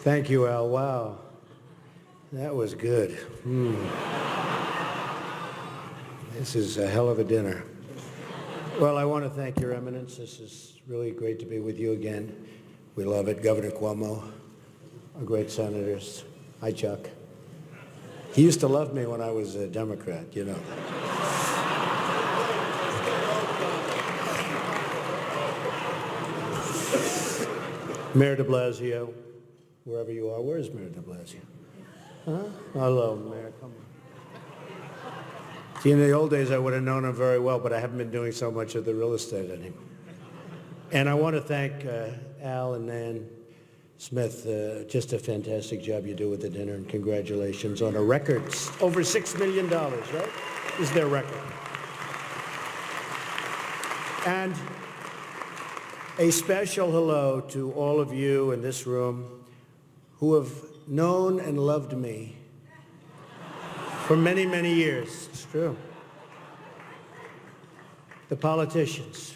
Thank you, Al. Wow. That was good. This is a hell of a dinner. Well, I want to thank Your Eminence. This is really great to be with you again. We love it. Governor Cuomo, our great senators. Hi, Chuck. He used to love me when I was a Democrat, you know. Mayor de Blasio, wherever you are. Where's Mayor de Blasio? Huh? Hello, Mayor. Come on. See, in the old days, I would have known him very well, but I haven't been doing so much of the real estate anymore. And I want to thank Al and Nan Smith. Just a fantastic job you do with the dinner, and congratulations on a record. Over $6 million, right? Is their record. And a special hello to all of you in this room who have known and loved me for many, many years. It's true. The politicians.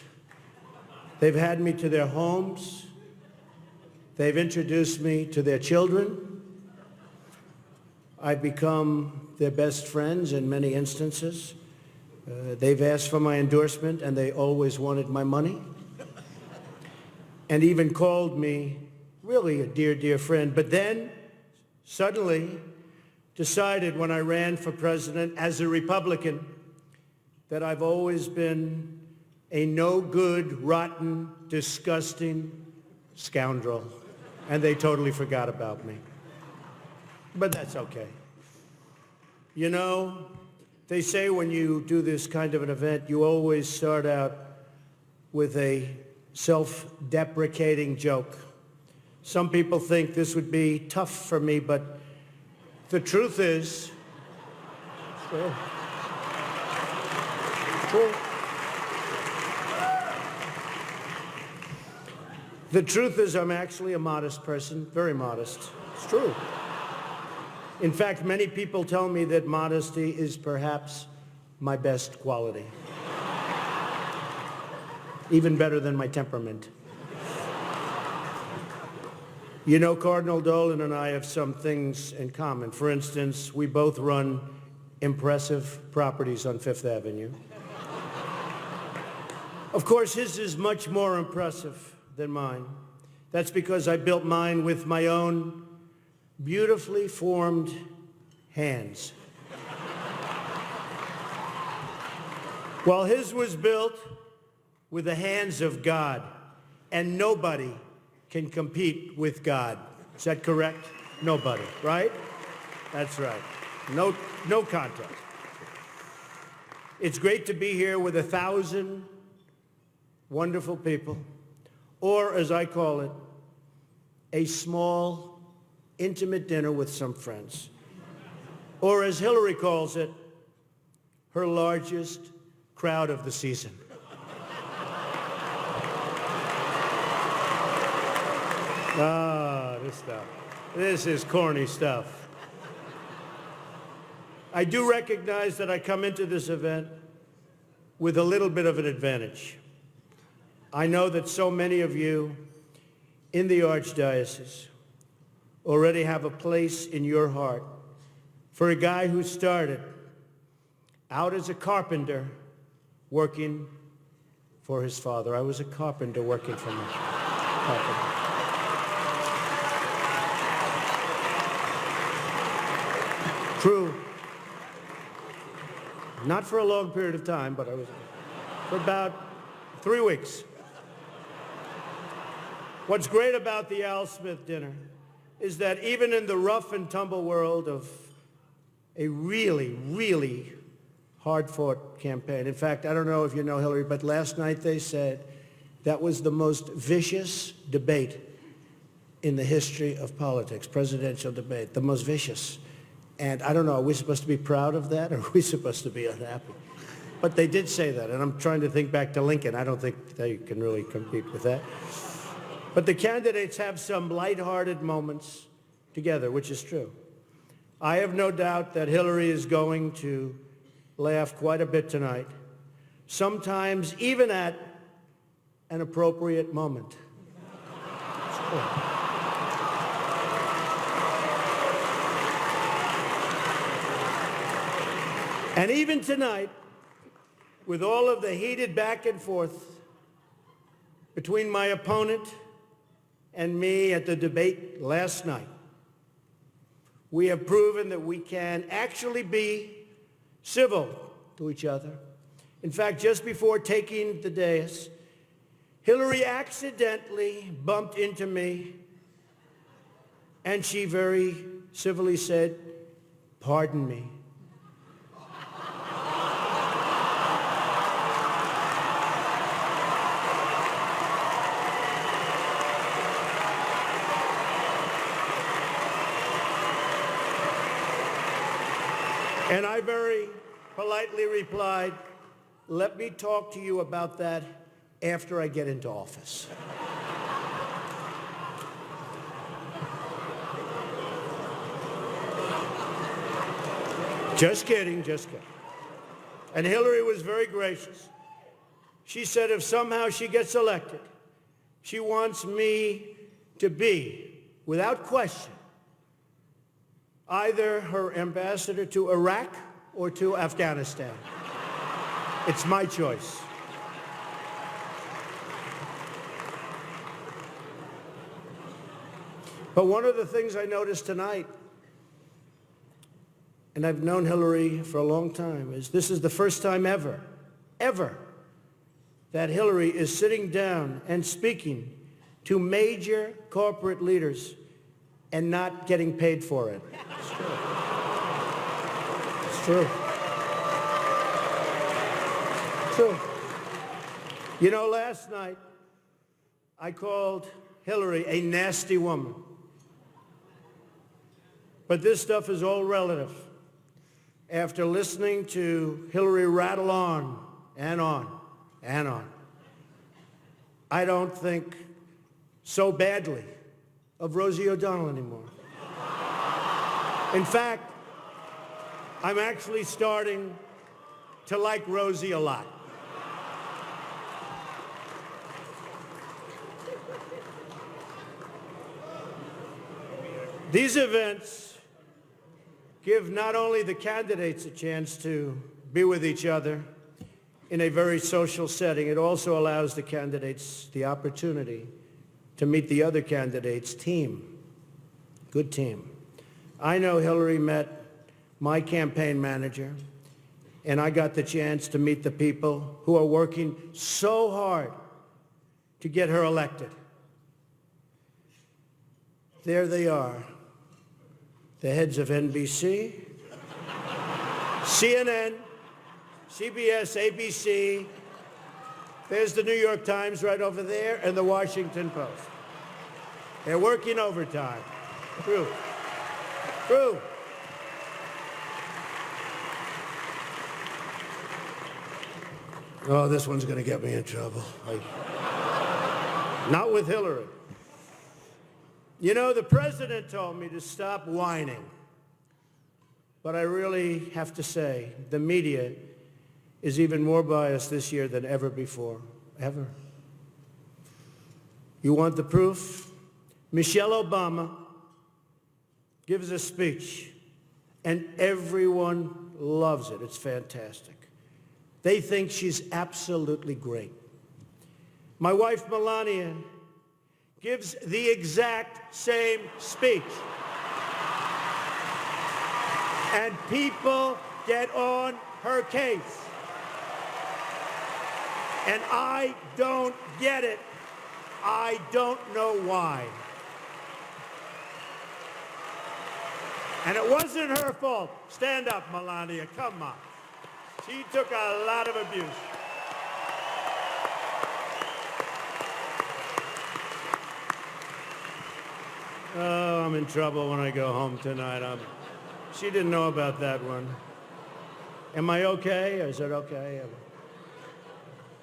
They've had me to their homes. They've introduced me to their children. I've become their best friends in many instances. They've asked for my endorsement, and they always wanted my money. And even called me really a dear, dear friend. But then, suddenly, decided when I ran for president as a Republican that I've always been a no-good, rotten, disgusting scoundrel. And they totally forgot about me. But that's okay. You know, they say when you do this kind of an event, you always start out with a self-deprecating joke. Some people think this would be tough for me, but the truth is, the truth is I'm actually a modest person, very modest. It's true. In fact, many people tell me that modesty is perhaps my best quality. Even better than my temperament. You know, Cardinal Dolan and I have some things in common. For instance, we both run impressive properties on Fifth Avenue. Of course, his is much more impressive than mine. That's because I built mine with my own beautifully formed hands. While his was built with the hands of God, and nobody can compete with God. Is that correct? Nobody, right? That's right. No contest. It's great to be here with 1,000 wonderful people, or as I call it, a small, intimate dinner with some friends. Or as Hillary calls it, her largest crowd of the season. Ah, this stuff. This is corny stuff. I do recognize that I come into this event with a little bit of an advantage. I know that so many of you in the Archdiocese already have a place in your heart for a guy who started out as a carpenter working for his father. I was a carpenter working for my father. True. Not for a long period of time, but I was for about 3 weeks. What's great about the Al Smith dinner is that even in the rough and tumble world of a really, really hard-fought campaign. In fact, I don't know if you know Hillary, but last night they said that was the most vicious debate in the history of politics, presidential debate, the most vicious. And I don't know, are we supposed to be proud of that, or are we supposed to be unhappy? But they did say that, and I'm trying to think back to Lincoln. I don't think they can really compete with that. But the candidates have some lighthearted moments together, which is true. I have no doubt that Hillary is going to laugh quite a bit tonight, sometimes even at an appropriate moment. And even tonight, with all of the heated back and forth between my opponent and me at the debate last night, we have proven that we can actually be civil to each other. In fact, just before taking the dais, Hillary accidentally bumped into me, and she very civilly said, "Pardon me." And I very politely replied, "Let me talk to you about that after I get into office." Just kidding, just kidding. And Hillary was very gracious. She said if somehow she gets elected, she wants me to be, without question, either her ambassador to Iraq or to Afghanistan. It's my choice. But one of the things I noticed tonight, and I've known Hillary for a long time, is this is the first time ever, that Hillary is sitting down and speaking to major corporate leaders and not getting paid for it. It's true. It's true. It's true. You know, last night, I called Hillary a nasty woman. But this stuff is all relative. After listening to Hillary rattle on and on and on, I don't think so badly of Rosie O'Donnell anymore. In fact, I'm actually starting to like Rosie a lot. These events give not only the candidates a chance to be with each other in a very social setting, it also allows the candidates the opportunity to meet the other candidates' team. Good team. I know Hillary met my campaign manager, and I got the chance to meet the people who are working so hard to get her elected. There they are, the heads of NBC, CNN, CBS, ABC. There's the New York Times right over there, and the Washington Post. They're working overtime. True. True. Oh, this one's going to get me in trouble. Not with Hillary. You know, the president told me to stop whining. But I really have to say, the media is even more biased this year than ever before. Ever. You want the proof? Michelle Obama gives a speech, and everyone loves it. It's fantastic. They think she's absolutely great. My wife, Melania, gives the exact same speech. And people get on her case. And I don't get it. I don't know why. And it wasn't her fault. Stand up, Melania. Come on. She took a lot of abuse. Oh, I'm in trouble when I go home tonight. She didn't know about that one. Am I okay? I said, okay.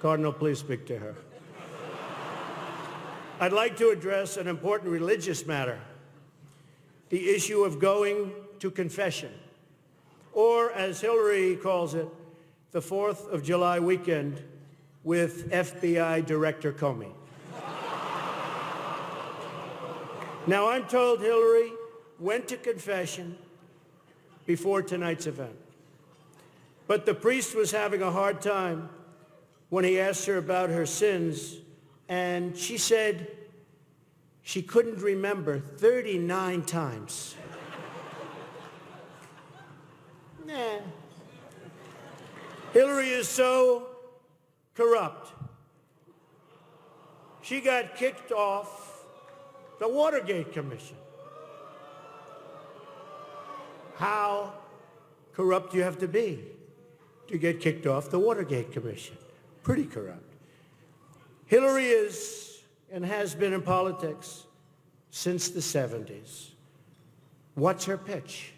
Cardinal, please speak to her. I'd like to address an important religious matter, the issue of going to confession, or as Hillary calls it, the 4th of July weekend with FBI Director Comey. Now, I'm told Hillary went to confession before tonight's event. But the priest was having a hard time when he asked her about her sins, and she said she couldn't remember 39 times. Nah. Hillary is so corrupt. She got kicked off the Watergate Commission. How corrupt do you have to be to get kicked off the Watergate Commission? Pretty corrupt. Hillary is and has been in politics since the 70s. What's her pitch?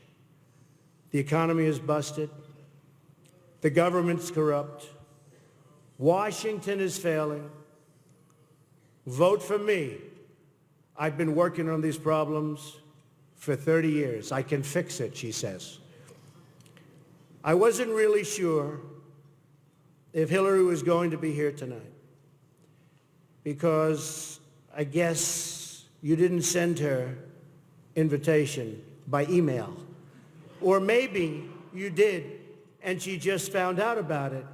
The economy is busted. The government's corrupt. Washington is failing. Vote for me. I've been working on these problems for 30 years. I can fix it, she says. I wasn't really sure if Hillary was going to be here tonight because I guess you didn't send her invitation by email. Or maybe you did, and she just found out about it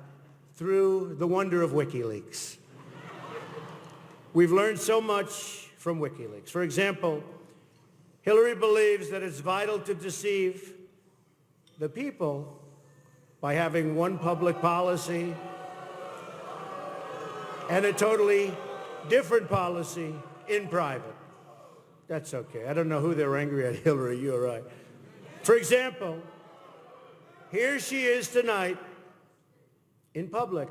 through the wonder of WikiLeaks. We've learned so much from WikiLeaks. For example, Hillary believes that it's vital to deceive the people by having one public policy and a totally different policy in private. That's okay. I don't know who they're angry at, Hillary, you're right. For example, here she is tonight in public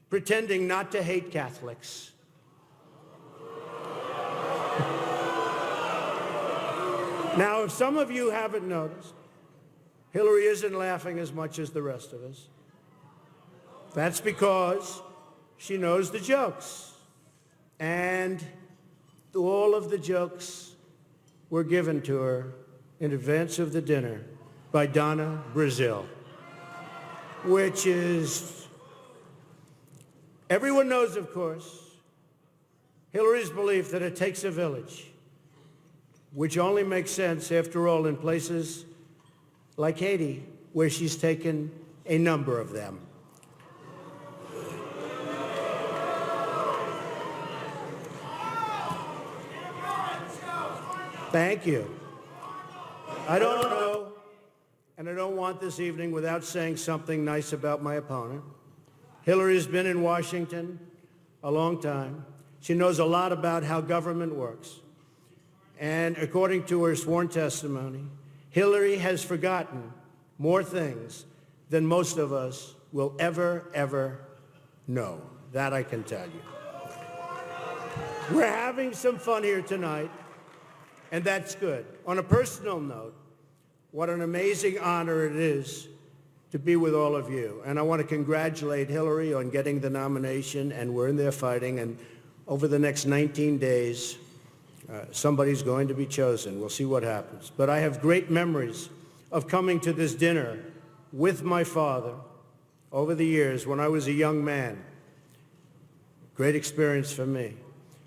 pretending not to hate Catholics. Now, if some of you haven't noticed, Hillary isn't laughing as much as the rest of us. That's because she knows the jokes. And all of the jokes were given to her in advance of the dinner by Donna Brazile, which is, everyone knows, of course, Hillary's belief that it takes a village, which only makes sense, after all, in places like Haiti, where she's taken a number of them. Thank you. I don't know, and I don't want this evening without saying something nice about my opponent. Hillary's been in Washington a long time. She knows a lot about how government works. And according to her sworn testimony, Hillary has forgotten more things than most of us will ever know. That I can tell you. We're having some fun here tonight, and that's good. On a personal note, what an amazing honor it is to be with all of you. And I want to congratulate Hillary on getting the nomination, and we're in there fighting, and over the next 19 days, somebody's going to be chosen. We'll see what happens. But I have great memories of coming to this dinner with my father over the years when I was a young man. Great experience for me.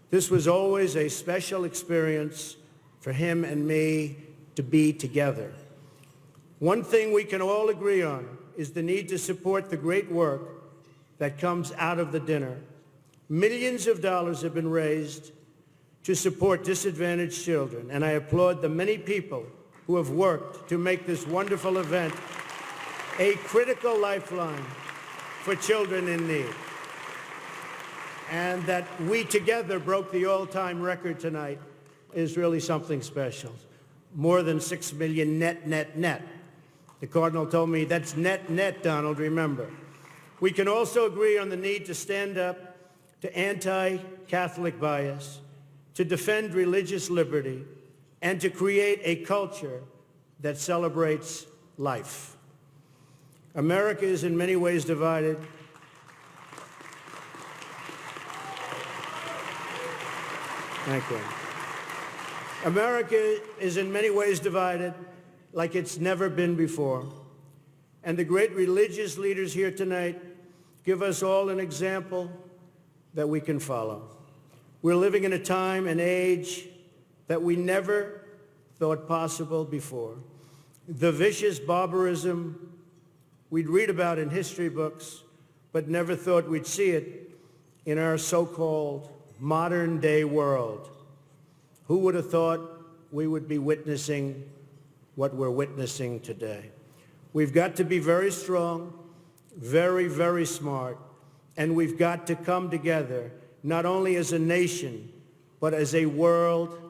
This was always a special experience for him and me to be together. One thing we can all agree on is the need to support the great work that comes out of the dinner. Millions of dollars have been raised to support disadvantaged children, and I applaud the many people who have worked to make this wonderful event a critical lifeline for children in need. And that we together broke the all-time record tonight is really something special. More than 6 million net. The Cardinal told me that's net, Donald, remember. We can also agree on the need to stand up to anti-Catholic bias, to defend religious liberty, and to create a culture that celebrates life. America is in many ways divided. Thank you. America is in many ways divided like it's never been before. And the great religious leaders here tonight give us all an example that we can follow. We're living in a time and age that we never thought possible before. The vicious barbarism we'd read about in history books, but never thought we'd see it in our so-called modern-day world. Who would have thought we would be witnessing what we're witnessing today? We've got to be very strong, very, very smart, and we've got to come together, not only as a nation, but as a world